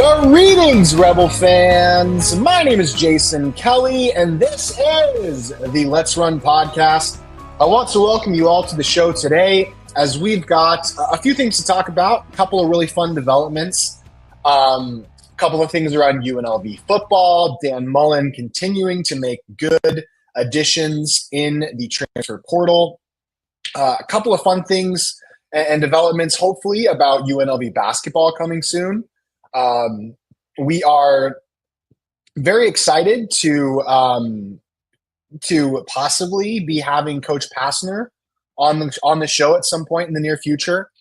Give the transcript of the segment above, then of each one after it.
Greetings, Rebel fans. My name is Jason Kelly, and this is the Let's Run podcast. I want to welcome you all to the show today, as we've got a few things to talk about, a couple of really fun developments, a couple of things around UNLV football, Dan Mullen continuing to make good additions in the transfer portal, a couple of fun things and developments, hopefully, about UNLV basketball coming soon. We are very excited to possibly be having Coach Passner on the show at some point in the near future.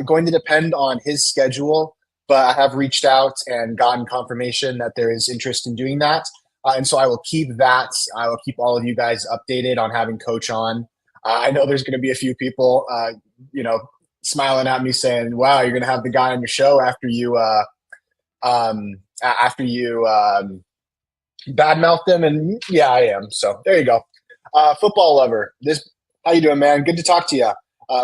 Going to depend on his schedule, but I have reached out and gotten confirmation that there is interest in doing that, and so I will keep that. I will keep all of you guys updated on having Coach on. I know there's going to be a few people, smiling at me saying, "Wow, you're going to have the guy on your show after you." Badmouth them, and yeah, I am. So there you go. Football lover. How you doing, man? Good to talk to you.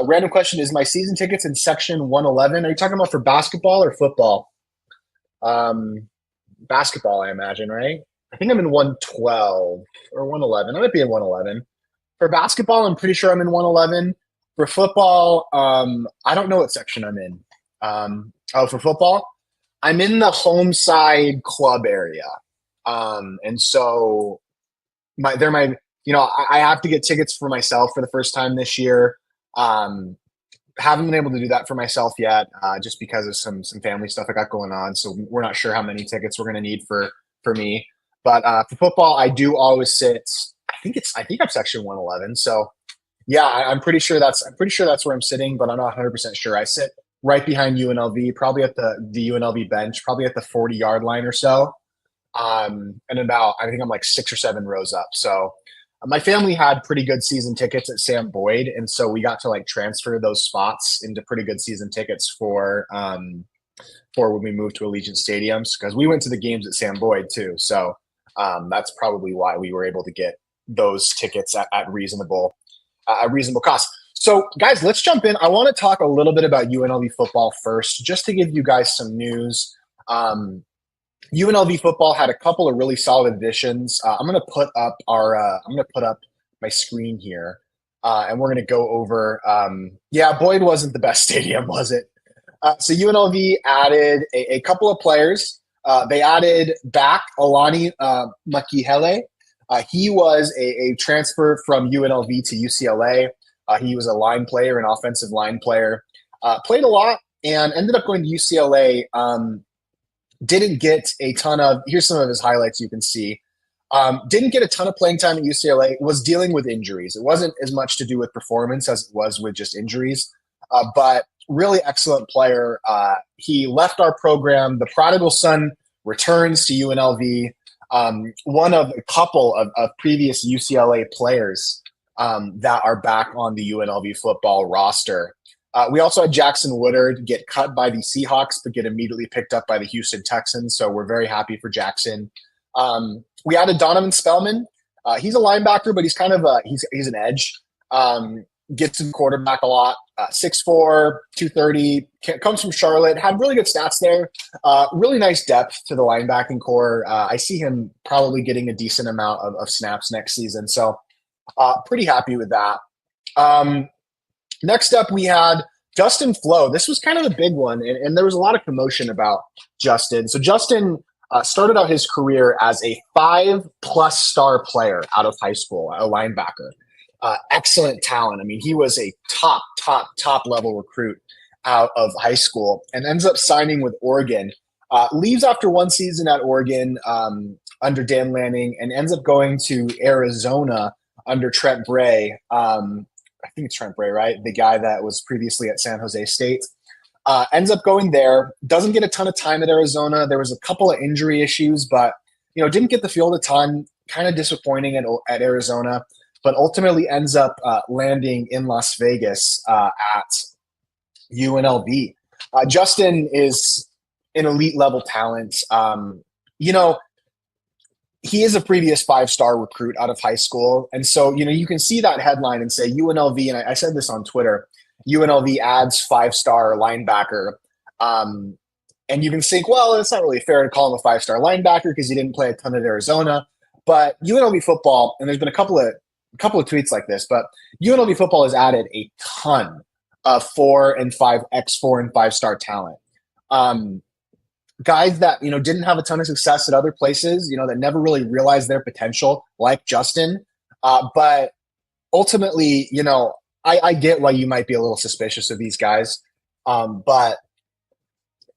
Random question: is my season tickets in section 111? Are you talking about for basketball or football? Basketball, I imagine, right? I think I'm in 112 or 111. I might be in 111. For basketball, I'm pretty sure I'm in 111. For football, I don't know what section I'm in. For football, I'm in the home side club area. And so I have to get tickets for myself for the first time this year. Haven't been able to do that for myself yet, just because of some family stuff I got going on. So we're not sure how many tickets we're going to need for me. But for football, I do always sit. I think I'm section 111. So yeah, I'm pretty sure that's where I'm sitting, but I'm not 100% sure. I sit right behind UNLV, probably at the UNLV bench, probably at the 40-yard line or so. And I think I'm like 6 or 7 rows up. So my family had pretty good season tickets at Sam Boyd. And so we got to like transfer those spots into pretty good season tickets for when we moved to Allegiant Stadiums, because we went to the games at Sam Boyd too. So that's probably why we were able to get those tickets at reasonable cost. So, guys, let's jump in. I want to talk a little bit about UNLV football first, just to give you guys some news. UNLV football had a couple of really solid additions. I'm going to put up my screen here, and we're going to go over. Boyd wasn't the best stadium, was it? So UNLV added a couple of players. They added back Alani Makihele. He was a transfer from UNLV to UCLA. He was a line player, an offensive line player, played a lot and ended up going to UCLA. Didn't get a ton of, here's some of his highlights you can see. Didn't get a ton of playing time at UCLA, was dealing with injuries. It wasn't as much to do with performance as it was with just injuries, but really excellent player. He left our program. The prodigal son returns to UNLV. One of a couple of previous UCLA players that are back on the UNLV football roster. We also had Jackson Woodard get cut by the Seahawks, but get immediately picked up by the Houston Texans. So we're very happy for Jackson. We added Donovan Spellman. He's a linebacker, but he's kind of he's an edge. Gets to the quarterback a lot. 6'4", 230, comes from Charlotte. Had really good stats there. Really nice depth to the linebacking core. I see him probably getting a decent amount of snaps next season. So pretty happy with that. Next up, we had Justin Flo. This was kind of the big one, and there was a lot of commotion about Justin. So Justin started out his career as a 5+ star player out of high school, a linebacker. Excellent talent. I mean, he was a top level recruit out of high school and ends up signing with Oregon. Leaves after one season at Oregon under Dan Lanning and ends up going to Arizona under Trent Bray. I think it's Trent Bray, right? The guy that was previously at San Jose State. Ends up going there. Doesn't get a ton of time at Arizona. There was a couple of injury issues, but didn't get the field a ton. Kind of disappointing at Arizona, but ultimately ends up landing in Las Vegas at UNLV. Justin is an elite level talent. He is a previous 5-star recruit out of high school. And so, you can see that headline and say UNLV, and I said this on Twitter, UNLV adds 5-star linebacker. And you can think, well, it's not really fair to call him a five-star linebacker because he didn't play a ton at Arizona. But UNLV football, and there's been a couple of tweets like this, but UNLV football has added a ton of 4 and 5 star talent. Guys that didn't have a ton of success at other places, that never really realized their potential, like Justin. But ultimately, I get why you might be a little suspicious of these guys. But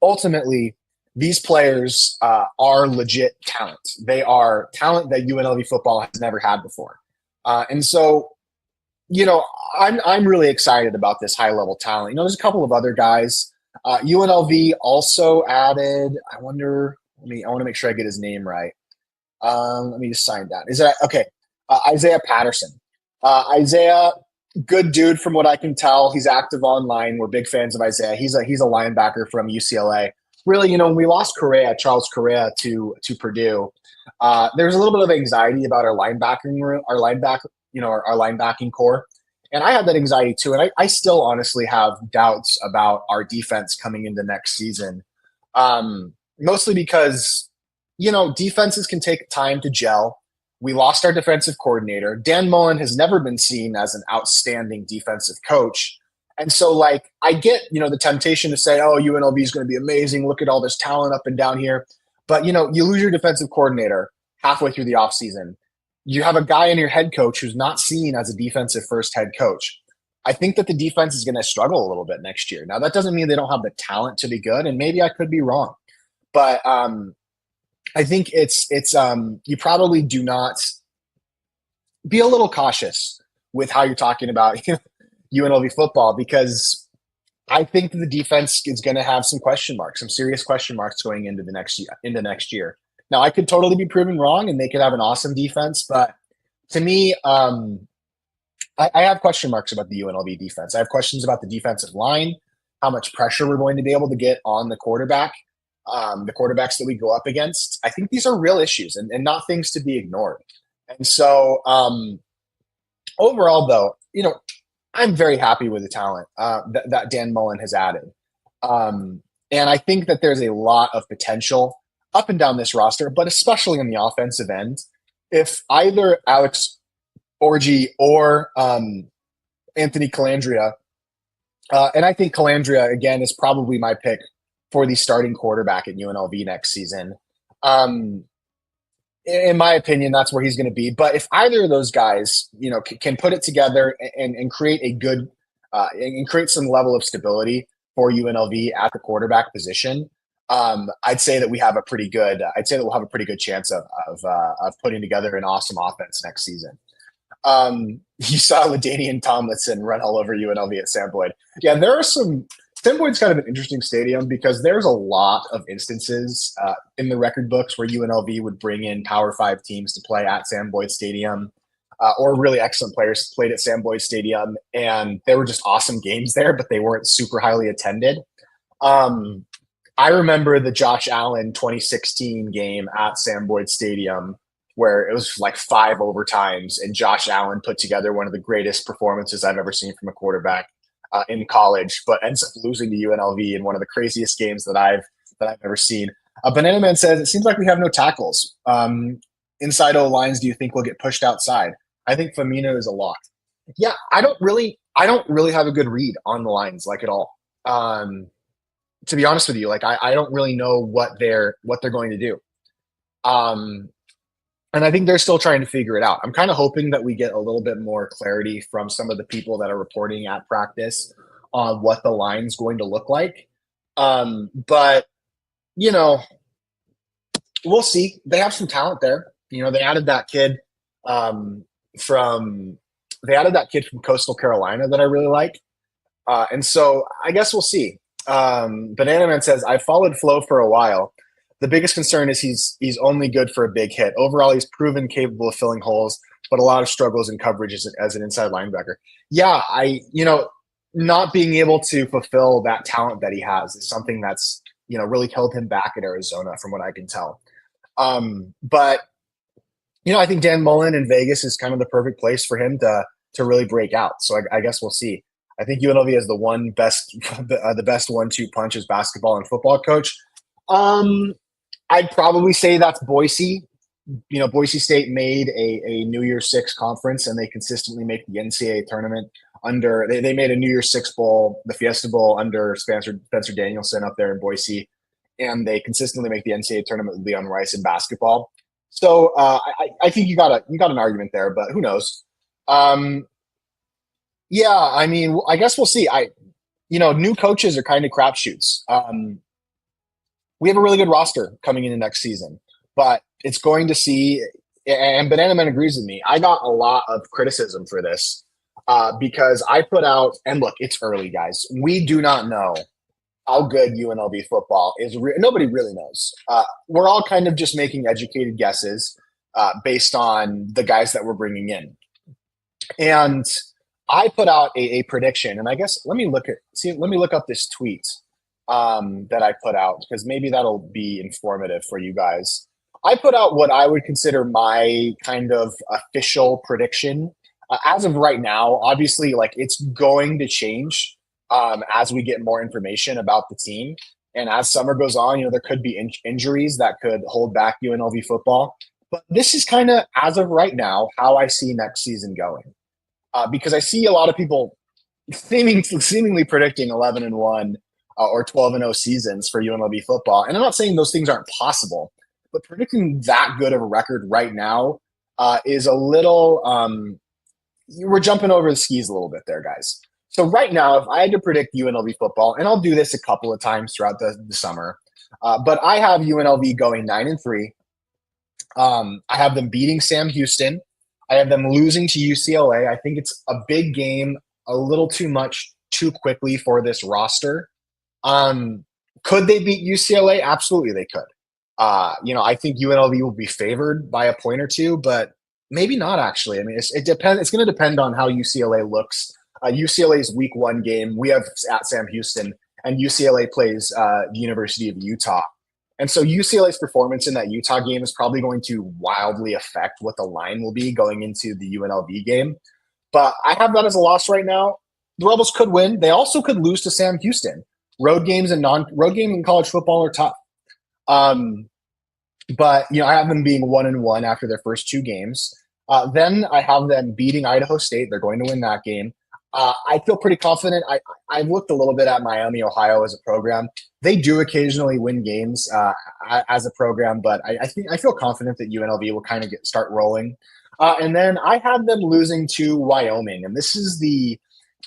ultimately, these players are legit talent. They are talent that UNLV football has never had before. And so, I'm really excited about this high level talent. There's a couple of other guys. UNLV also added. I want to make sure I get his name right. Let me just sign that. Is that okay? Isaiah Patterson. Isaiah, good dude from what I can tell. He's active online. We're big fans of Isaiah. He's a linebacker from UCLA. Really, when we lost Charles Correa to Purdue, there's a little bit of anxiety about our linebacking room, our linebacking core. And I had that anxiety too. And I still honestly have doubts about our defense coming into next season. Mostly because, defenses can take time to gel. We lost our defensive coordinator. Dan Mullen has never been seen as an outstanding defensive coach. And so, I get, the temptation to say, oh, UNLV is going to be amazing. Look at all this talent up and down here. But, you lose your defensive coordinator halfway through the offseason. You have a guy in your head coach who's not seen as a defensive first head coach. I think that the defense is going to struggle a little bit next year. Now, that doesn't mean they don't have the talent to be good, and maybe I could be wrong. But I think it's you probably do not be a little cautious with how you're talking about UNLV football, because I think the defense is going to have some serious question marks going into next year. Now, I could totally be proven wrong, and they could have an awesome defense, but to me, I have question marks about the UNLV defense. I have questions about the defensive line, how much pressure we're going to be able to get on the quarterback, the quarterbacks that we go up against. I think these are real issues and not things to be ignored. And so, overall, though, I'm very happy with the talent that Dan Mullen has added. And I think that there's a lot of potential up and down this roster, but especially on the offensive end. If either Alex Orji or Anthony Calandria, and I think Calandria, again, is probably my pick for the starting quarterback at UNLV next season. In my opinion, that's where he's going to be. But if either of those guys, can put it together and create a good and create some level of stability for UNLV at the quarterback position, I'd say that we have a pretty good. I'd say that we'll have a pretty good chance of putting together an awesome offense next season. You saw LaDainian Tomlinson run all over UNLV at Sam Boyd. Yeah, there are some. Sam Boyd's kind of an interesting stadium because there's a lot of instances in the record books where UNLV would bring in Power 5 teams to play at Sam Boyd Stadium, or really excellent players played at Sam Boyd Stadium, and they were just awesome games there, but they weren't super highly attended. I remember the Josh Allen 2016 game at Sam Boyd Stadium where it was like 5 overtimes, and Josh Allen put together one of the greatest performances I've ever seen from a quarterback in college, but ends up losing to UNLV in one of the craziest games that I've ever seen. Banana Man says, it seems like we have no tackles. Inside O lines, do you think we'll get pushed outside? I think Firmino is a lock. Yeah, I don't really have a good read on the lines, at all. To be honest with you, I don't really know what they're going to do. And I think they're still trying to figure it out. I'm kind of hoping that we get a little bit more clarity from some of the people that are reporting at practice on what the line's going to look like. But, we'll see. They have some talent there. They added that kid from Coastal Carolina that I really like. And so I guess we'll see. Banana Man says, I followed Flo for a while. The biggest concern is he's only good for a big hit. Overall, he's proven capable of filling holes, but a lot of struggles in coverage as an inside linebacker. Yeah, not being able to fulfill that talent that he has is something that's, really held him back at Arizona from what I can tell. But, I think Dan Mullen in Vegas is kind of the perfect place for him to really break out. So I guess we'll see. I think UNLV has the best 1-2 punch as basketball and football coach. Um, I'd probably say that's Boise. Boise State made a New Year's Six conference, and they consistently make the NCAA tournament under. They made a New Year's Six bowl, the Fiesta Bowl, under Spencer Danielson up there in Boise, and they consistently make the NCAA tournament with Leon Rice in basketball. So I think you got an argument there, but who knows? Um, yeah, I mean, I guess we'll see. New coaches are kind of crapshoots. We have a really good roster coming into next season, but it's going to see. And Banana Man agrees with me. I got a lot of criticism for this because I put out, and look, it's early, guys. We do not know how good UNLV football is. Nobody really knows. We're all kind of just making educated guesses based on the guys that we're bringing in. And I put out a prediction, and I guess let me look up this tweet that I put out because maybe that'll be informative for you guys. I put out what I would consider my kind of official prediction. As of right now, obviously, like it's going to change as we get more information about the team. And as summer goes on, there could be injuries that could hold back UNLV football. But this is kind of, as of right now, how I see next season going. Because I see a lot of people seemingly predicting 11-1 or 12-0 seasons for UNLV football. And I'm not saying those things aren't possible, but predicting that good of a record right now is a little we're jumping over the skis a little bit there, guys. So right now, if I had to predict UNLV football, and I'll do this a couple of times throughout the summer, but I have UNLV going 9-3. I have them beating Sam Houston. I have them losing to UCLA. I think it's a big game, a little too much too quickly for this roster. Could they beat UCLA? Absolutely, they could. I think UNLV will be favored by a point or two, but maybe not actually. I mean, it depends. It's going to depend on how UCLA looks. UCLA's week 1 game, we have at Sam Houston, and UCLA plays the University of Utah. And so UCLA's performance in that Utah game is probably going to wildly affect what the line will be going into the UNLV game. But I have that as a loss right now. The Rebels could win. They also could lose to Sam Houston. Road games in college football are tough. But I have them being 1-1 after their first 2 games. Then I have them beating Idaho State. They're going to win that game. I feel pretty confident. I've looked a little bit at Miami, Ohio as a program. They do occasionally win games as a program, but I feel confident that UNLV will kind of start rolling. And then I have them losing to Wyoming, and this is the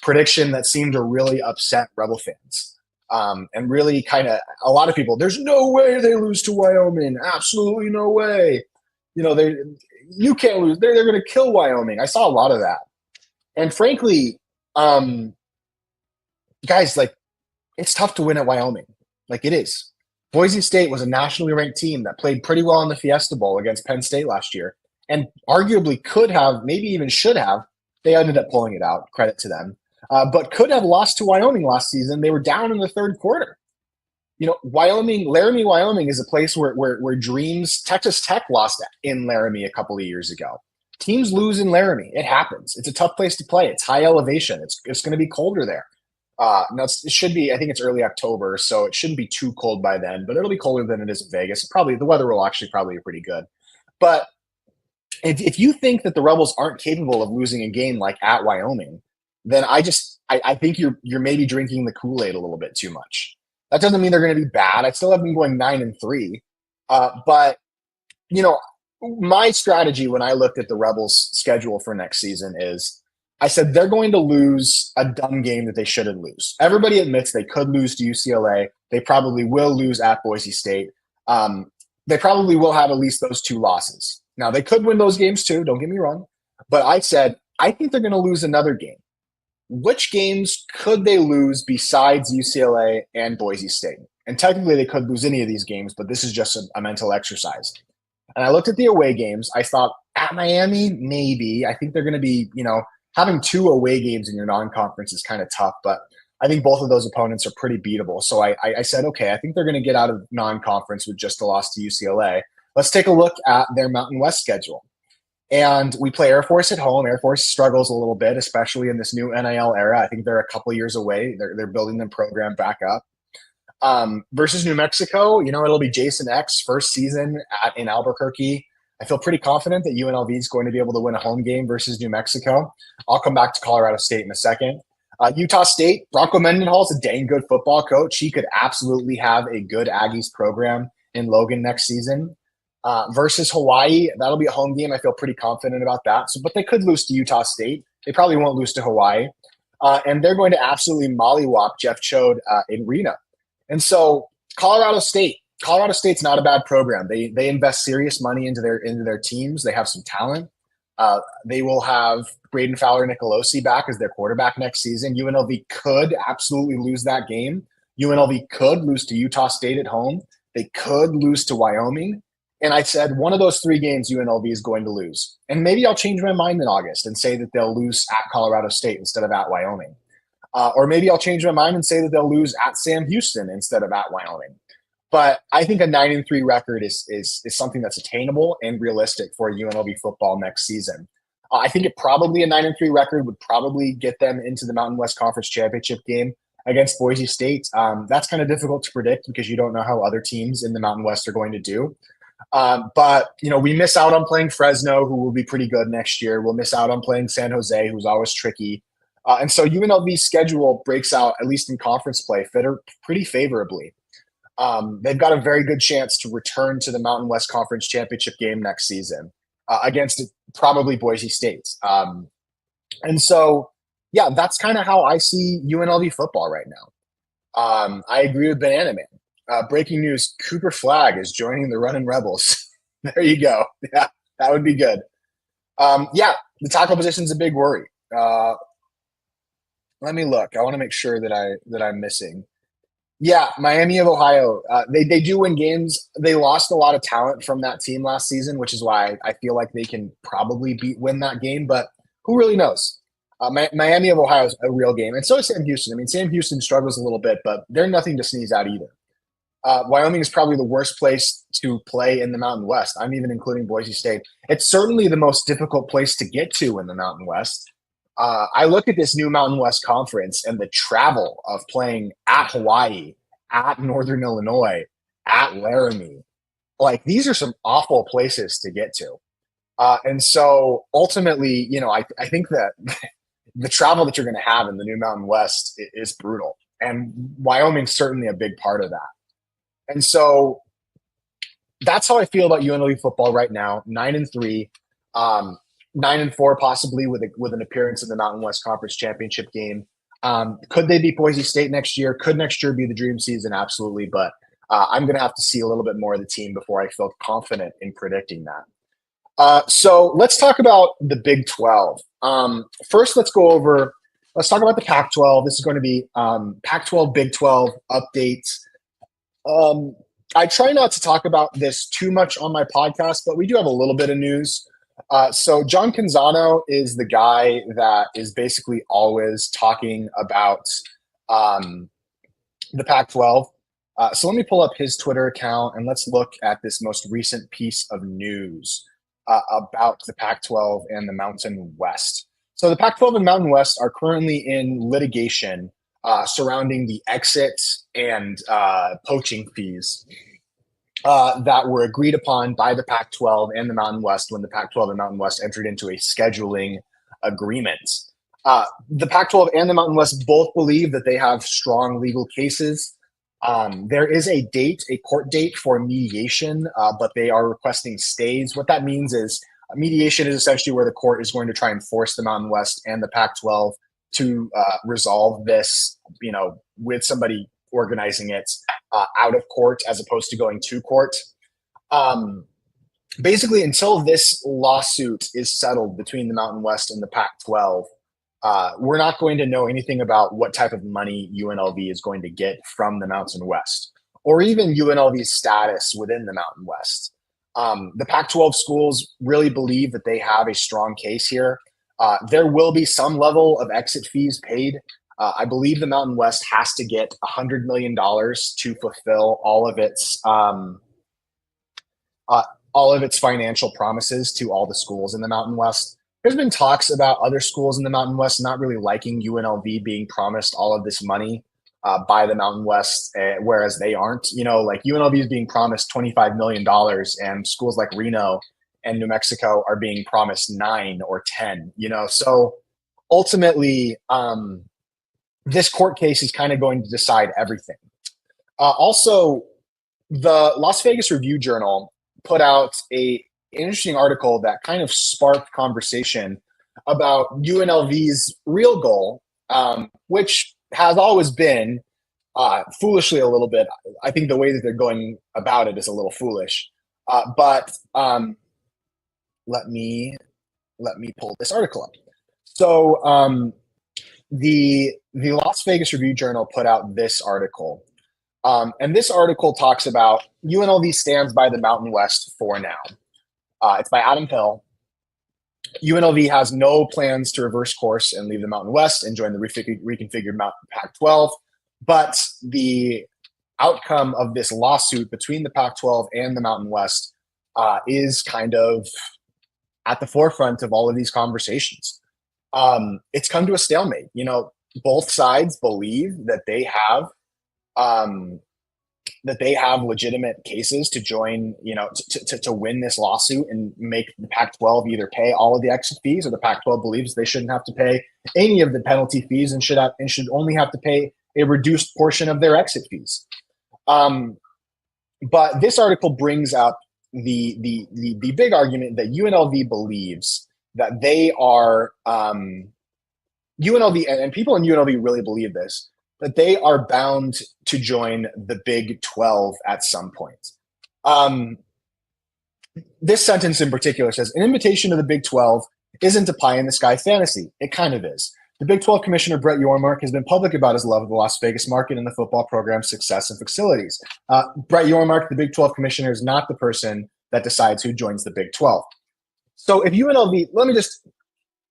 prediction that seemed to really upset Rebel fans. And really kind of a lot of people, there's no way they lose to Wyoming. Absolutely no way. You can't lose. They're going to kill Wyoming. I saw a lot of that. And frankly, guys, like it's tough to win at Wyoming. Like it is. Boise State was a nationally ranked team that played pretty well in the Fiesta Bowl against Penn State last year and arguably could have, maybe even should have. They ended up pulling it out. Credit to them. But could have lost to Wyoming last season. They were down in the third quarter. Laramie, Wyoming is a place where dreams. Texas Tech lost in Laramie a couple of years ago. Teams lose in Laramie. It happens. It's a tough place to play. It's high elevation. It's going to be colder there. Now it should be. I think it's early October, so it shouldn't be too cold by then. But it'll be colder than it is in Vegas. Probably the weather will actually probably be pretty good. But if you think that the Rebels aren't capable of losing a game like at Wyoming, then I think you're maybe drinking the Kool-Aid a little bit too much. That doesn't mean they're going to be bad. I still have them going 9-3. But my strategy when I looked at the Rebels' schedule for next season is I said they're going to lose a dumb game that they shouldn't lose. Everybody admits they could lose to UCLA. They probably will lose at Boise State. They probably will have at least those 2 losses. Now, they could win those games too, don't get me wrong. But I said, I think they're going to lose another game. Which games could they lose besides UCLA and Boise State? And technically, they could lose any of these games, but this is just a mental exercise. And I looked at the away games. I thought at Miami, maybe. I think they're going to be, having 2 away games in your non-conference is kind of tough, but I think both of those opponents are pretty beatable. So I said, okay, I think they're going to get out of non-conference with just a loss to UCLA. Let's take a look at their Mountain West schedule. And we play Air Force at home. Air Force struggles a little bit, especially in this new NIL era. I think they're a couple years away. They're building their program back up. Versus New Mexico, it'll be Jason X first season in Albuquerque. I feel pretty confident that UNLV is going to be able to win a home game versus New Mexico. I'll come back to Colorado State in a second. Utah State, Bronco Mendenhall is a dang good football coach. He could absolutely have a good Aggies program in Logan next season. Versus Hawaii, that'll be a home game. I feel pretty confident about that. But they could lose to Utah State. They probably won't lose to Hawaii. And they're going to absolutely mollywop Jeff Chode in Reno. And so Colorado State's not a bad program. They invest serious money into their teams. They have some talent. They will have Braden Fowler Nicolosi back as their quarterback next season. UNLV could absolutely lose that game. UNLV could lose to Utah State at home. They could lose to Wyoming. And I said one of those three games UNLV is going to lose. And maybe I'll change my mind in August and say that they'll lose at Colorado State instead of at Wyoming. Or maybe I'll change my mind and say that they'll lose at Sam Houston instead of at Wyoming. But I think a 9-3 record is something that's attainable and realistic for UNLV football next season. I think a 9-3 record would probably get them into the Mountain West Conference Championship game against Boise State. That's kind of difficult to predict because you don't know how other teams in the Mountain West are going to do. But we miss out on playing Fresno, who will be pretty good next year. We'll miss out on playing San Jose, who's always tricky. And so UNLV's schedule breaks out, at least in conference play, pretty favorably. They've got a very good chance to return to the Mountain West Conference Championship game next season against probably Boise State. And so, yeah, that's kind of how I see UNLV football right now. I agree with Banana Man. Breaking news, Cooper Flagg is joining the Runnin' Rebels. There you go. Yeah, that would be good. Yeah, the tackle position is a big worry. Let me look. I want to make sure that I'm missing. Yeah, Miami of Ohio. They do win games. They lost a lot of talent from that team last season, which is why I feel like they can probably win that game. But who really knows? Miami of Ohio is a real game, and so is Sam Houston. I mean, Sam Houston struggles a little bit, but they're nothing to sneeze at either. Wyoming is probably the worst place to play in the Mountain West. I'm even including Boise State. It's certainly the most difficult place to get to in the Mountain West. I look at this new Mountain West Conference and the travel of playing at Hawaii, at Northern Illinois, at Laramie. Like, these are some awful places to get to. And so ultimately, I think that the travel that you're going to have in the new Mountain West is brutal. And Wyoming's certainly a big part of that. And so that's how I feel about UNLV football right now. 9-3. 9-4 possibly with an appearance in the Mountain West Conference Championship game. Could they beat Boise State next year? Could next year be the dream season? Absolutely. But I'm going to have to see a little bit more of the team before I feel confident in predicting that. So let's talk about the Big 12. First, let's talk about the Pac-12. This is going to be Pac-12, Big 12 updates. I try not to talk about this too much on my podcast, but we do have a little bit of news. So John Canzano is the guy that is basically always talking about the Pac-12. So let me pull up his Twitter account and let's look at this most recent piece of news about the Pac-12 and the Mountain West. So the Pac-12 and Mountain West are currently in litigation surrounding the exit and poaching fees that were agreed upon by the Pac-12 and the Mountain West when the Pac-12 and Mountain West entered into a scheduling agreement. The Pac-12 and the Mountain West both believe that they have strong legal cases. There is a court date for mediation, but they are requesting stays. What that means is mediation is essentially where the court is going to try and force the Mountain West and the Pac-12 to resolve this, with somebody organizing it out of court as opposed to going to court. Basically, until this lawsuit is settled between the Mountain West and the Pac-12, we're not going to know anything about what type of money UNLV is going to get from the Mountain West, or even UNLV's status within the Mountain West. The Pac-12 schools really believe that they have a strong case here. There will be some level of exit fees paid. I believe the Mountain West has to get $100 million to fulfill all of its financial promises to all the schools in the Mountain West. There's been talks about other schools in the Mountain West not really liking UNLV being promised all of this money. by the Mountain West, whereas they aren't. Like UNLV is being promised $25 million, and schools like Reno and New Mexico are being promised 9 or 10. So ultimately, this court case is kind of going to decide everything. Also, the Las Vegas Review Journal put out an interesting article that kind of sparked conversation about UNLV's real goal, which has always been foolishly a little bit. I think the way that they're going about it is a little foolish. But let me pull this article up. So the Las Vegas Review Journal put out this article. And this article talks about UNLV stands by the Mountain West for now. It's by Adam Hill. UNLV has no plans to reverse course and leave the Mountain West and join the reconfigured Pac-12. But the outcome of this lawsuit between the Pac-12 and the Mountain West is kind of at the forefront of all of these conversations. It's come to a stalemate. Both sides believe that they have legitimate cases to join, to win this lawsuit and make the Pac-12 either pay all of the exit fees, or the Pac-12 believes they shouldn't have to pay any of the penalty fees and should only have to pay a reduced portion of their exit fees. But this article brings up the big argument that UNLV believes that they are UNLV, and people in UNLV really believe this, that they are bound to join the Big 12 at some point. This sentence in particular says, an invitation to the Big 12 isn't a pie-in-the-sky fantasy. It kind of is. The Big 12 Commissioner Brett Yormark has been public about his love of the Las Vegas market and the football program's success and facilities. Brett Yormark, the Big 12 Commissioner, is not the person that decides who joins the Big 12. So if UNLV, let me just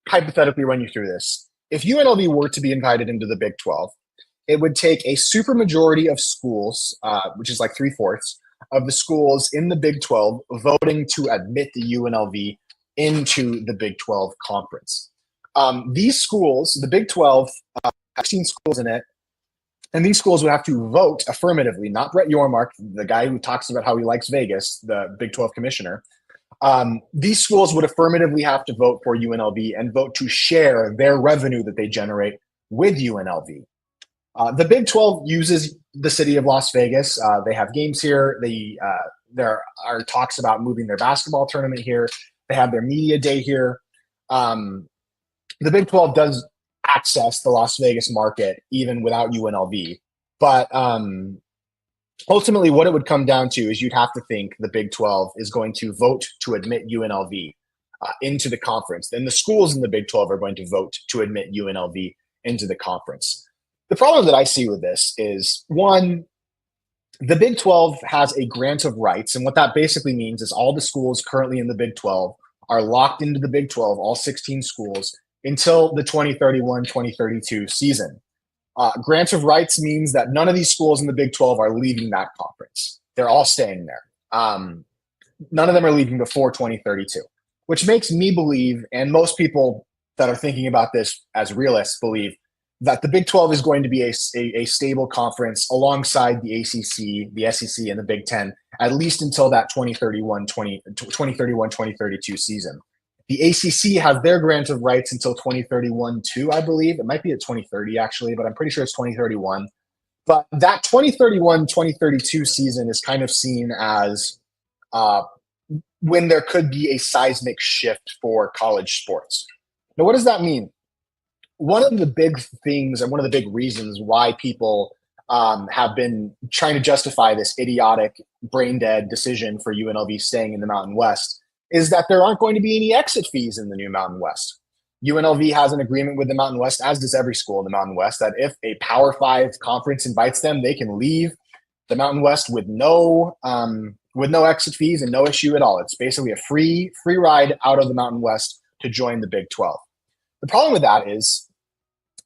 hypothetically run you through this. If UNLV were to be invited into the Big 12, it would take a supermajority of schools, which is like 3/4 of the schools in the Big 12, voting to admit the UNLV into the Big 12 conference. These schools, the Big 12, have 16 schools in it, and these schools would have to vote affirmatively, not Brett Yormark, the guy who talks about how he likes Vegas, the Big 12 commissioner. These schools would affirmatively have to vote for UNLV and vote to share their revenue that they generate with UNLV. The Big 12 uses the city of Las Vegas. They have games here. There are talks about moving their basketball tournament here. They have their media day here. The Big 12 does access the Las Vegas market even without UNLV. But ultimately, what it would come down to is you'd have to think the Big 12 is going to vote to admit UNLV into the conference. Then the schools in the Big 12 are going to vote to admit UNLV into the conference. The problem that I see with this is, one, the Big 12 has a grant of rights. And what that basically means is all the schools currently in the Big 12 are locked into the Big 12, all 16 schools, until the 2031-2032 season. Grant of rights means that none of these schools in the Big 12 are leaving that conference. They're all staying there. None of them are leaving before 2032, which makes me believe, and most people that are thinking about this as realists believe, that the Big 12 is going to be a stable conference alongside the ACC, the SEC, and the Big 10, at least until that 2031-2032 season. The ACC has their grant of rights until 2031 too, I believe. It might be at 2030 actually, but I'm pretty sure it's 2031. But that 2031-2032 season is kind of seen as when there could be a seismic shift for college sports. Now, what does that mean? One of the big things and one of the big reasons why people have been trying to justify this idiotic, brain-dead decision for UNLV staying in the Mountain West is that there aren't going to be any exit fees in the new Mountain West. UNLV has an agreement with the Mountain West, as does every school in the Mountain West, that if a Power 5 conference invites them, they can leave the Mountain West with no exit fees and no issue at all. It's basically a free ride out of the Mountain West to join the Big 12. The problem with that is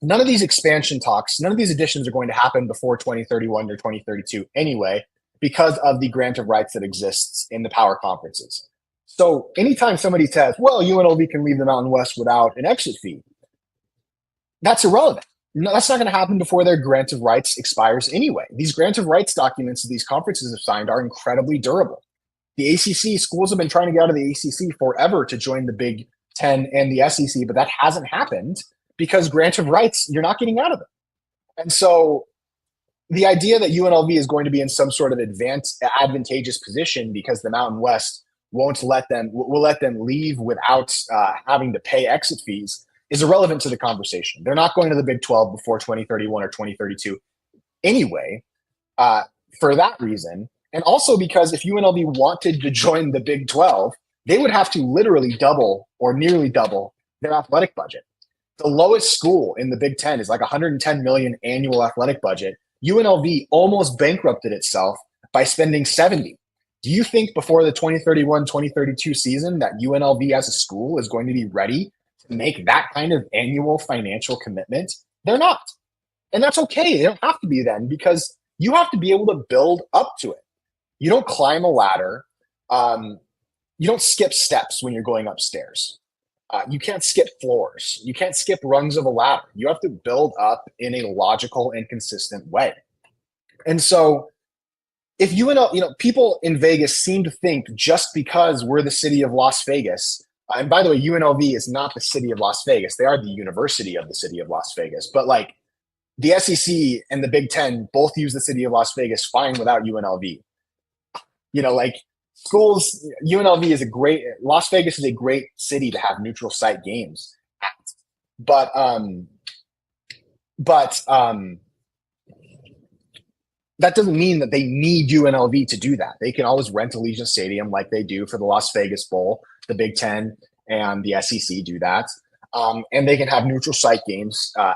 none of these expansion talks, none of these additions are going to happen before 2031 or 2032 anyway, because of the grant of rights that exists in the power conferences. So anytime somebody says, well, UNLV can leave the Mountain West without an exit fee, that's irrelevant. No, that's not going to happen before their grant of rights expires anyway. These grant of rights documents that these conferences have signed are incredibly durable. The ACC schools have been trying to get out of the ACC forever to join the Big Ten and the SEC, but that hasn't happened because grant of rights, you're not getting out of it. And so the idea that UNLV is going to be in some sort of advantageous position because the Mountain West won't let them will let them leave without having to pay exit fees is irrelevant to the conversation. They're not going to the Big 12 before 2031 or 2032 anyway, uh, for that reason. And also because if UNLV wanted to join the Big 12, they would have to literally double or nearly double their athletic budget. The lowest school in the Big 10 is like 110 million annual athletic budget. UNLV almost bankrupted itself by spending 70. Do you think before the 2031-2032 season that UNLV as a school is going to be ready to make that kind of annual financial commitment? They're not. And that's okay. They don't have to be then because you have to be able to build up to it. You don't climb a ladder. You don't skip steps when you're going upstairs. You can't skip floors. You can't skip rungs of a ladder. You have to build up in a logical and consistent way. And so if people in Vegas seem to think just because we're the city of Las Vegas, and by the way, UNLV is not the city of Las Vegas. They are the university of the city of Las Vegas. But like the SEC and the Big Ten both use the city of Las Vegas fine without UNLV. Like schools, UNLV is Las Vegas is a great city to have neutral site games at. But that doesn't mean that they need UNLV to do that. They can always rent Allegiant Stadium like they do for the Las Vegas Bowl. The Big Ten and the SEC do that. And they can have neutral site games at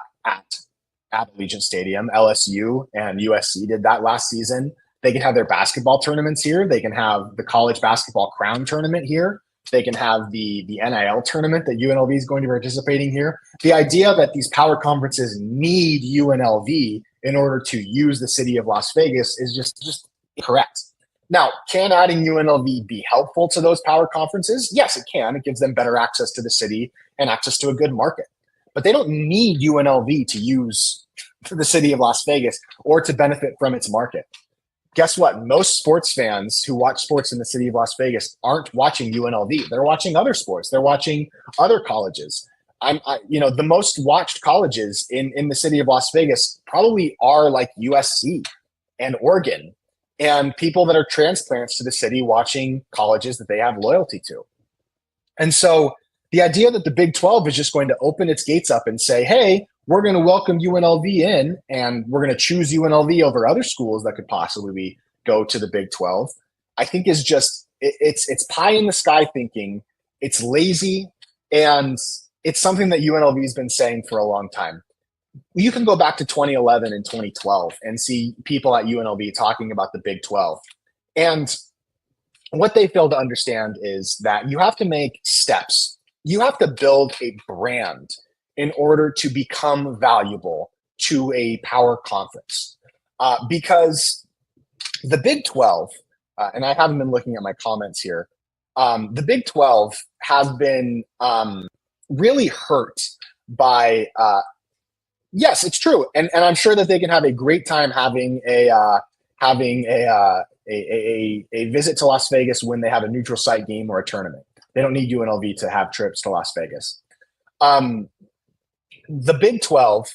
Allegiant Stadium. LSU and USC did that last season. They can have their basketball tournaments here. They can have the college basketball crown tournament here. They can have the NIL tournament that UNLV is going to be participating here. The idea that these power conferences need UNLV in order to use the city of Las Vegas is just incorrect. Now, can adding UNLV be helpful to those power conferences? Yes, it can. It gives them better access to the city and access to a good market. But they don't need UNLV to use the city of Las Vegas or to benefit from its market. Guess what? Most sports fans who watch sports in the city of Las Vegas aren't watching UNLV. They're watching other sports. They're watching other colleges. The most watched colleges in the city of Las Vegas probably are like USC and Oregon, and people that are transplants to the city watching colleges that they have loyalty to. And so the idea that the Big 12 is just going to open its gates up and say, hey, we're going to welcome UNLV in and we're going to choose UNLV over other schools that could possibly go to the Big 12, I think is just, it's pie in the sky thinking. It's lazy, and it's something that UNLV has been saying for a long time. You can go back to 2011 and 2012 and see people at UNLV talking about the Big 12. And what they fail to understand is that you have to make steps. You have to build a brand in order to become valuable to a power conference. Because the Big 12, and I haven't been looking at my comments here, the Big 12 has been really hurt by yes, it's true, and I'm sure that they can have a great time having a visit to Las Vegas when they have a neutral site game or a tournament. They don't need UNLV to have trips to Las Vegas. The Big 12.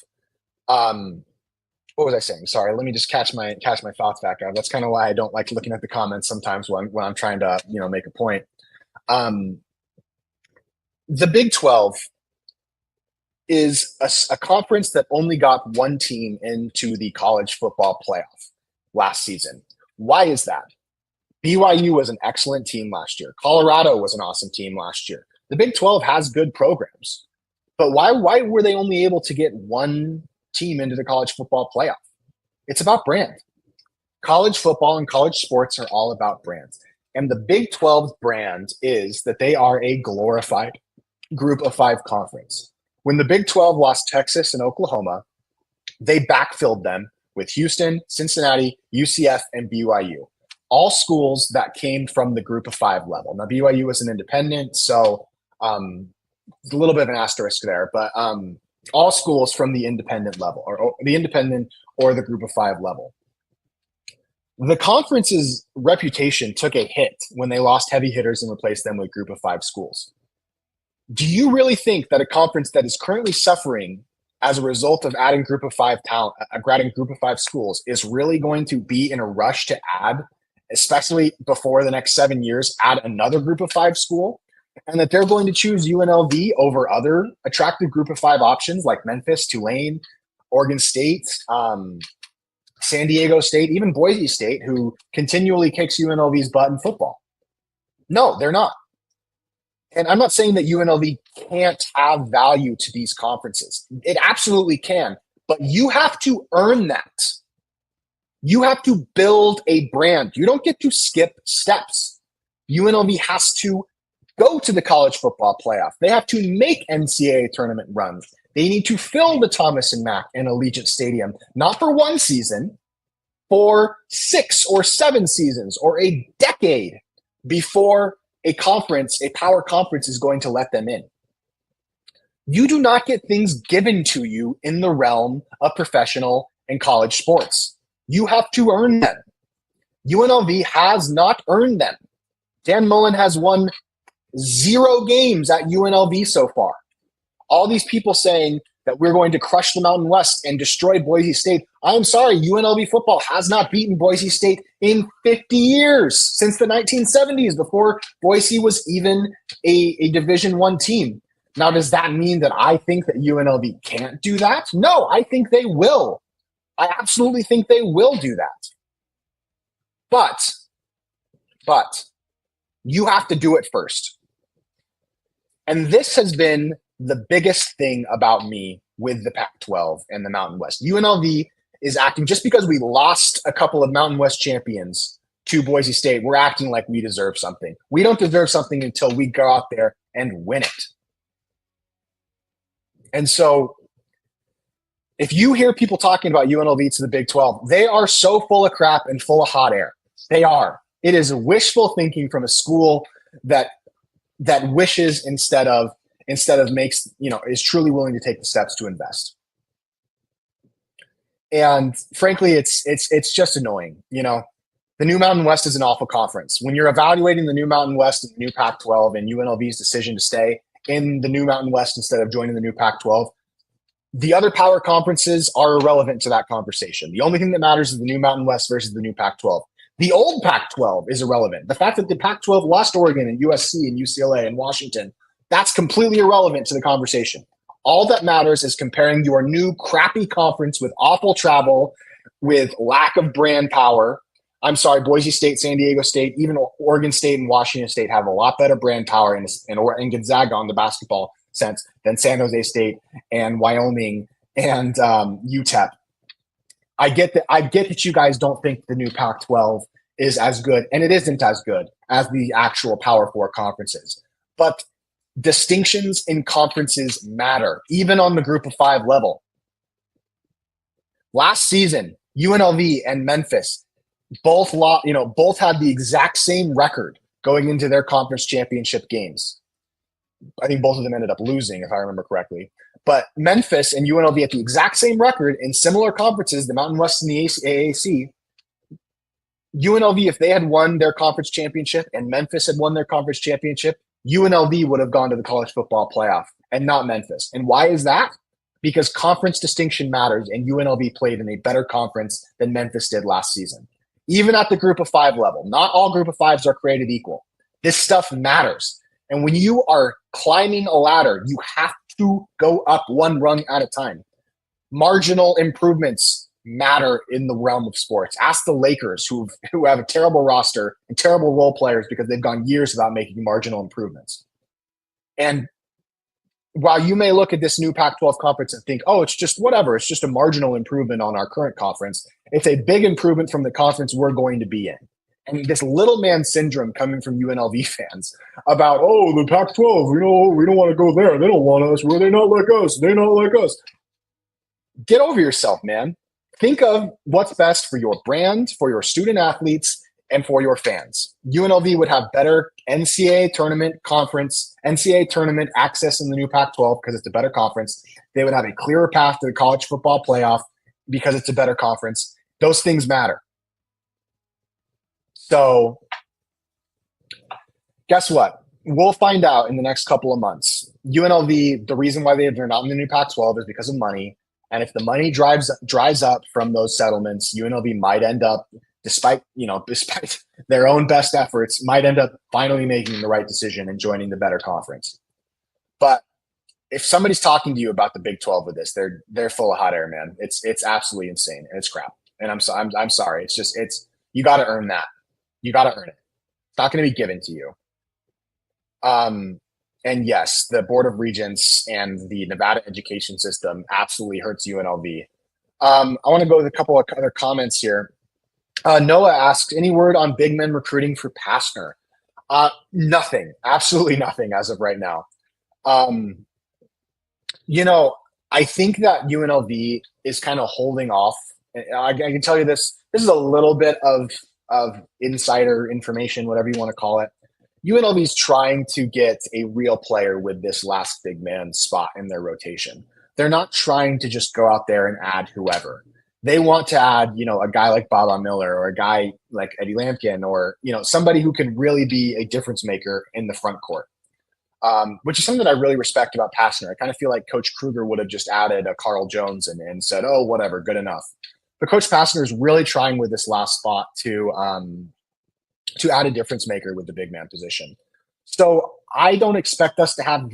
What was I saying? Sorry, let me just catch my thoughts back up. That's kind of why I don't like looking at the comments sometimes when I'm trying to make a point. The Big 12 is a conference that only got one team into the college football playoff last season. Why is that? BYU was an excellent team last year. Colorado was an awesome team last year. The Big 12 has good programs. But why were they only able to get one team into the college football playoff? It's about brand. College football and college sports are all about brands. And the Big 12's brand is that they are a glorified group of five conference. When the Big 12 lost Texas and Oklahoma, they backfilled them with Houston, Cincinnati, UCF, and BYU. All schools that came from the group of five level. Now, BYU was an independent, so a little bit of an asterisk there. But All schools from the independent level, or the independent or the group of five level. The conference's reputation took a hit when they lost heavy hitters and replaced them with group of five schools. Do you really think that a conference that is currently suffering as a result of adding group of five talent, adding group of five schools, is really going to be in a rush to add, especially before the next 7 years, add another group of five school? And that they're going to choose UNLV over other attractive group of five options like Memphis, Tulane, Oregon State, San Diego State, even Boise State, who continually kicks UNLV's butt in football? No, they're not. And I'm not saying that UNLV can't have value to these conferences. It absolutely can, but you have to earn that. You have to build a brand. You don't get to skip steps. UNLV has to go to the college football playoff. They have to make NCAA tournament runs. They need to fill the Thomas and Mack and Allegiant Stadium, not for one season, for 6 or 7 seasons or a decade before a conference, a power conference, is going to let them in. You do not get things given to you in the realm of professional and college sports. You have to earn them. UNLV has not earned them. Dan Mullen has won 0 games at UNLV so far. All these people saying that we're going to crush the Mountain West and destroy Boise State. I'm sorry, UNLV football has not beaten Boise State in 50 years, since the 1970s, before Boise was even a Division I team. Now, does that mean that I think that UNLV can't do that? No, I think they will. I absolutely think they will do that. But you have to do it first. And this has been the biggest thing about me with the Pac-12 and the Mountain West. UNLV is acting, just because we lost a couple of Mountain West champions to Boise State, we're acting like we deserve something. We don't deserve something until we go out there and win it. And so if you hear people talking about UNLV to the Big 12, they are so full of crap and full of hot air. They are. It is wishful thinking from a school that wishes instead of makes, is truly willing to take the steps to invest. And frankly, it's just annoying. The new Mountain West is an awful conference. When you're evaluating the new Mountain West and the new Pac-12 and UNLV's decision to stay in the new Mountain West instead of joining the new Pac-12, the other power conferences are irrelevant to that conversation. The only thing that matters is the new Mountain West versus the new Pac-12. The old Pac-12 is irrelevant. The fact that the Pac-12 lost Oregon and USC and UCLA and Washington, that's completely irrelevant to the conversation. All that matters is comparing your new crappy conference with awful travel, with lack of brand power. I'm sorry, Boise State, San Diego State, even Oregon State and Washington State have a lot better brand power in Gonzaga on the basketball sense than San Jose State and Wyoming and UTEP. I get that you guys don't think the new Pac-12 is as good, and it isn't as good as the actual Power 4 conferences. But distinctions in conferences matter, even on the group of 5 level. Last season, UNLV and Memphis both had the exact same record going into their conference championship games. I think both of them ended up losing, if I remember correctly. But Memphis and UNLV had the exact same record in similar conferences, the Mountain West and the AAC. UNLV, if they had won their conference championship and Memphis had won their conference championship, UNLV would have gone to the college football playoff and not Memphis. And why is that? Because conference distinction matters, and UNLV played in a better conference than Memphis did last season. Even at the group of 5 level, not all group of 5s are created equal. This stuff matters. And when you are climbing a ladder, you have to go up one rung at a time. Marginal improvements matter in the realm of sports. Ask the Lakers, who have a terrible roster and terrible role players because they've gone years without making marginal improvements. And while you may look at this new Pac-12 conference and think, oh, it's just whatever, it's just a marginal improvement on our current conference, it's a big improvement from the conference we're going to be in. And this little man syndrome coming from UNLV fans about, oh, the Pac-12, we don't want to go there. They don't want us. Well, they're not like us. They're not like us. Get over yourself, man. Think of what's best for your brand, for your student athletes, and for your fans. UNLV would have better NCAA tournament access in the new Pac-12 because it's a better conference. They would have a clearer path to the college football playoff because it's a better conference. Those things matter. So guess what? We'll find out in the next couple of months. UNLV, the reason why they're not in the new Pac-12 is because of money. And if the money dries up from those settlements, UNLV might end up, despite their own best efforts, might end up finally making the right decision and joining the better conference. But if somebody's talking to you about the Big 12 with this, they're full of hot air, man. It's absolutely insane and it's crap. And I'm sorry. It's you got to earn that. You got to earn it. It's not going to be given to you. And yes, the Board of Regents and the Nevada education system absolutely hurts UNLV. I want to go with a couple of other comments here. Noah asks, any word on big men recruiting for Pastner? Nothing, absolutely nothing as of right now. I think that UNLV is kind of holding off. I can tell you this is a little bit of insider information, whatever you want to call it. UNLV is trying to get a real player with this last big man spot in their rotation. They're not trying to just go out there and add whoever. They want to add, a guy like Baba Miller or a guy like Eddie Lampkin or, somebody who can really be a difference maker in the front court, which is something that I really respect about Pastner. I kind of feel like Coach Kruger would have just added a Carl Jones and said, oh, whatever, good enough. But Coach Pastner is really trying with this last spot to add a difference maker with the big man position. So I don't expect us to have,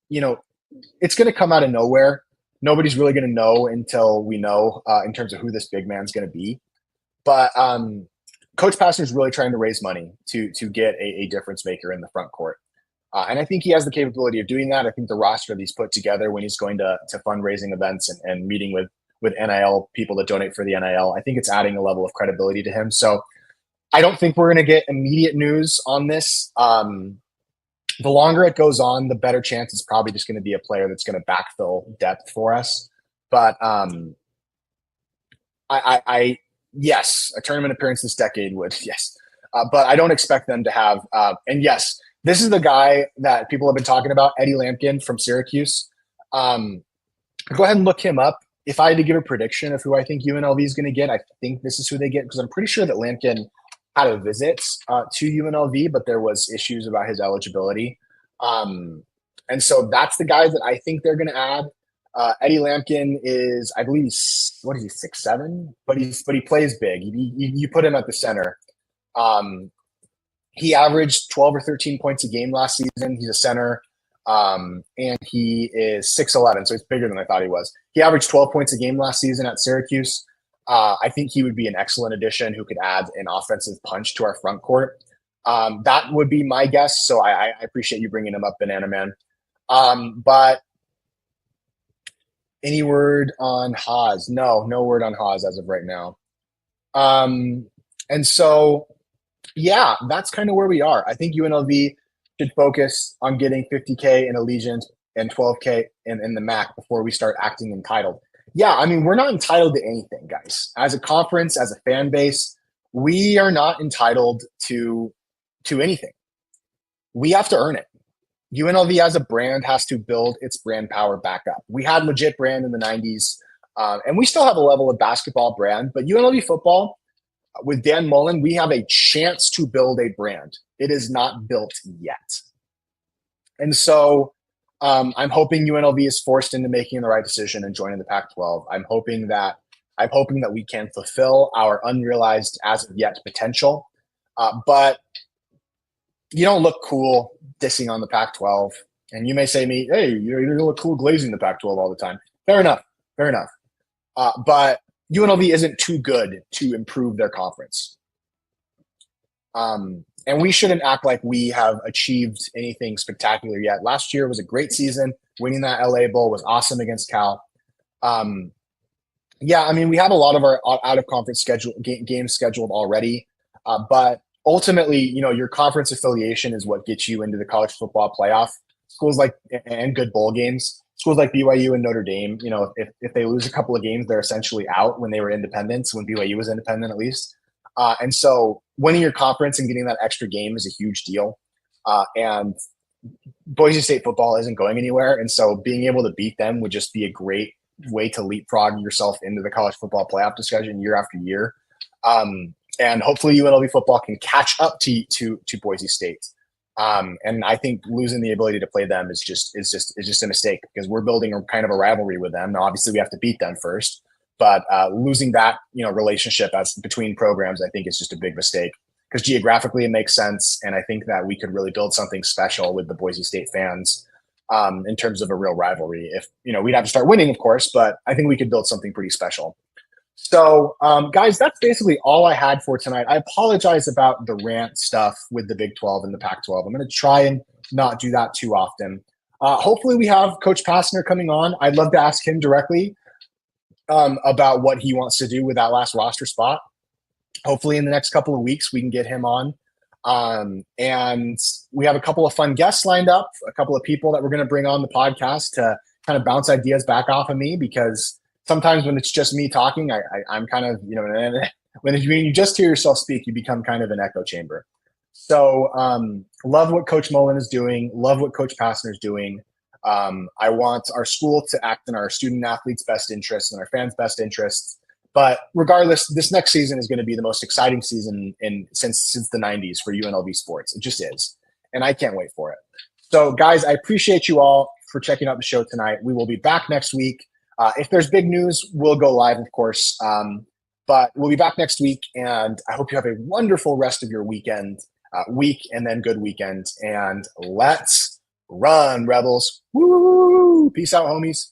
it's going to come out of nowhere. Nobody's really going to know until we know in terms of who this big man's going to be. But Coach Pastner is really trying to raise money to get a difference maker in the front court. And I think he has the capability of doing that. I think the roster that he's put together when he's going to fundraising events and meeting with NIL people that donate for the NIL, I think it's adding a level of credibility to him. So I don't think we're going to get immediate news on this. The longer it goes on, the better chance it's probably just going to be a player that's going to backfill depth for us. But yes, a tournament appearance this decade would, yes. But I don't expect them to have, and yes, this is the guy that people have been talking about, Eddie Lampkin from Syracuse. Go ahead and look him up. If I had to give a prediction of who I think UNLV is going to get, I think this is who they get because I'm pretty sure that Lampkin had a visit to UNLV, but there was issues about his eligibility. And so that's the guy that I think they're going to add. Eddie Lampkin is, I believe he's 6'7", but he plays big. You put him at the center. He averaged 12 or 13 points a game last season. He's a center. And he is 6'11", so he's bigger than I thought he was. He averaged 12 points a game last season at Syracuse. I think he would be an excellent addition who could add an offensive punch to our front court. That would be my guess. So I appreciate you bringing him up, Banana Man. But any word on Haas? No word on Haas as of right now. And so, yeah, that's kind of where we are. I think UNLV should focus on getting 50K in Allegiant and 12K in the MAC before we start acting entitled. Yeah, I mean, we're not entitled to anything, guys. As a conference, as a fan base, we are not entitled to anything. We have to earn it. UNLV as a brand has to build its brand power back up. We had legit brand in the 90s, and we still have a level of basketball brand, but UNLV football, with Dan Mullen, we have a chance to build a brand. It is not built yet. And so I'm hoping UNLV is forced into making the right decision and joining the Pac-12. I'm hoping that we can fulfill our unrealized as of yet potential. But you don't look cool dissing on the Pac-12. And you may say to me, hey, you look cool glazing the Pac-12 all the time. Fair enough. But UNLV isn't too good to improve their conference. And we shouldn't act like we have achieved anything spectacular yet. Last year was a great season. Winning that LA Bowl was awesome against Cal. Yeah, I mean, we have a lot of our out-of-conference games scheduled already. But ultimately, your conference affiliation is what gets you into the college football playoff. Schools and good bowl games. Schools like BYU and Notre Dame, if they lose a couple of games, they're essentially out when they were independents, when BYU was independent at least. And so winning your conference and getting that extra game is a huge deal. And Boise State football isn't going anywhere. And so being able to beat them would just be a great way to leapfrog yourself into the college football playoff discussion year after year. And hopefully UNLV football can catch up to Boise State. And I think losing the ability to play them is just a mistake, because we're building a kind of a rivalry with them. Now, obviously, we have to beat them first, but losing that relationship as between programs, I think, is just a big mistake, because geographically it makes sense, and I think that we could really build something special with the Boise State fans in terms of a real rivalry. If we'd have to start winning, of course, but I think we could build something pretty special. So, guys, that's basically all I had for tonight. I apologize about the rant stuff with the Big 12 and the Pac-12. I'm going to try and not do that too often. Hopefully we have Coach Passner coming on. I'd love to ask him directly about what he wants to do with that last roster spot. Hopefully in the next couple of weeks we can get him on. And we have a couple of fun guests lined up, a couple of people that we're going to bring on the podcast to kind of bounce ideas back off of me, because sometimes when it's just me talking, I'm kind of, when you just hear yourself speak, you become kind of an echo chamber. So love what Coach Mullen is doing. Love what Coach Passner is doing. I want our school to act in our student athletes' best interests and our fans' best interests. But regardless, this next season is going to be the most exciting season since the 90s for UNLV sports. It just is. And I can't wait for it. So, guys, I appreciate you all for checking out the show tonight. We will be back next week. If there's big news, we'll go live, of course. But we'll be back next week, and I hope you have a wonderful rest of your week, and then good weekend. And let's run, Rebels. Woo! Peace out, homies.